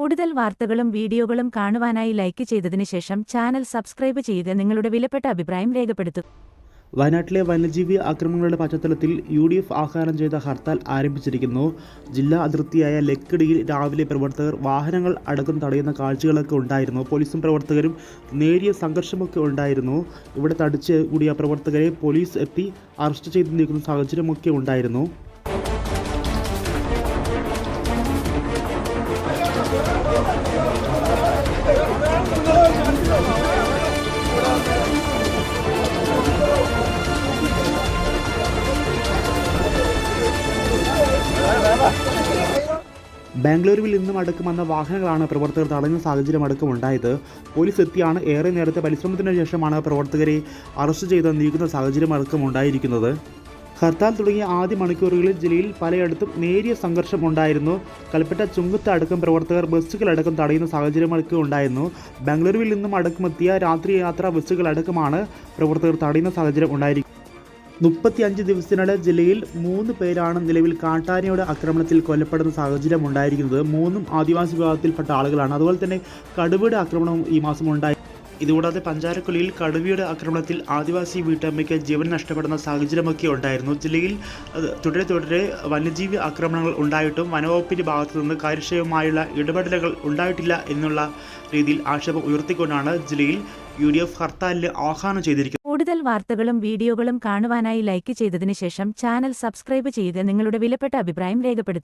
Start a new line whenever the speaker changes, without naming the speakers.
കൂടുതൽ വാർത്തകളും വീഡിയോകളും കാണുവാനായി ലൈക്ക് ചെയ്തതിനു ശേഷം ചാനൽ സബ്സ്ക്രൈബ് ചെയ്യുക. നിങ്ങളുടെ വിലപ്പെട്ട അഭിപ്രായം രേഖപ്പെടുത്തുക.
വയനാട്ടിലെ വന്യജീവി ആക്രമണങ്ങളുടെ പശ്ചാത്തലത്തിൽ UDF ആഹ്വാനം ചെയ്ത ഹർത്താൽ ആരംഭിച്ചിരിക്കുന്നു. ജില്ലാ അതിർത്തിയായ ലക്കിടിയിൽ രാവിലെ പ്രവർത്തകർ വാഹനങ്ങൾ അടക്കം തടയുന്ന കാഴ്ചകളൊക്കെ ഉണ്ടായിരുന്നു. പോലീസും പ്രവർത്തകരും നേരിയ സംഘർഷമൊക്കെ ഉണ്ടായിരുന്നു. ഇവിടെ തടിച്ച് കൂടിയ പ്രവർത്തകരെ പോലീസ് എത്തി അറസ്റ്റ് ചെയ്ത് നീക്കുന്ന സാഹചര്യമൊക്കെ ഉണ്ടായിരുന്നു. ബാംഗ്ലൂരുവിൽ നിന്നും അടക്കം വന്ന വാഹനങ്ങളാണ് പ്രവർത്തകർ തടയുന്ന സാഹചര്യം അടക്കം ഉണ്ടായത്. പോലീസ് എത്തിയാണ് ഏറെ നേരത്തെ പരിശ്രമത്തിന് ശേഷമാണ് പ്രവർത്തകരെ അറസ്റ്റ് ചെയ്ത് നീക്കുന്ന സാഹചര്യം അടക്കം ഉണ്ടായിരിക്കുന്നത്. ഹർത്താൽ തുടങ്ങിയ ആദ്യ മണിക്കൂറുകളിൽ ജില്ലയിൽ പലയിടത്തും നേരിയ സംഘർഷം ഉണ്ടായിരുന്നു. കൽപ്പറ്റ ചുങ്കത്ത് അടക്കം പ്രവർത്തകർ ബസ്സുകളടക്കം തടയുന്ന സാഹചര്യമൊക്കെ ഉണ്ടായിരുന്നു. ബാംഗ്ലൂരുവിൽ നിന്നും അടക്കമെത്തിയ രാത്രി യാത്രാ ബസ്സുകളടക്കമാണ് പ്രവർത്തകർ തടയുന്ന സാഹചര്യം ഉണ്ടായിരിക്കുന്നത്. 35 ദിവസത്തിനിടെ ജില്ലയിൽ 3 പേരാണ് നിലവിൽ കാട്ടാനയുടെ ആക്രമണത്തിൽ കൊല്ലപ്പെടുന്ന സാഹചര്യം ഉണ്ടായിരിക്കുന്നത്. 3ഉം ആദിവാസി വിഭാഗത്തിൽപ്പെട്ട ആളുകളാണ്. അതുപോലെ തന്നെ കടുവയുടെ ആക്രമണവും ഈ മാസം ഉണ്ടായി. ഇതുകൂടാതെ പഞ്ചാരക്കുലയിൽ കടുവയുടെ ആക്രമണത്തിൽ ആദിവാസി വീട്ടമ്മയ്ക്ക് ജീവൻ നഷ്ടപ്പെടുന്ന സാഹചര്യമൊക്കെ ഉണ്ടായിരുന്നു. ജില്ലയിൽ തുടരെ വന്യജീവി ആക്രമണങ്ങൾ ഉണ്ടായിട്ടും വനവകുപ്പിൻ്റെ ഭാഗത്തു നിന്ന് കാര്യക്ഷമമായുള്ള ഇടപെടലുകൾ ഉണ്ടായിട്ടില്ല എന്നുള്ള രീതിയിൽ ആക്ഷേപം ഉയർത്തിക്കൊണ്ടാണ് ജില്ലയിൽ UDF ഹർത്താലിന് ആഹ്വാനം ചെയ്തിരിക്കുന്നത്.
കൂടുതൽ വാർത്തകളും വീഡിയോകളും കാണുവാനായി ലൈക്ക് ചെയ്തതിനു ശേഷം ചാനൽ സബ്സ്ക്രൈബ് ചെയ്യുക. നിങ്ങളുടെ വിലപ്പെട്ട അഭിപ്രായം രേഖപ്പെടുത്തുക.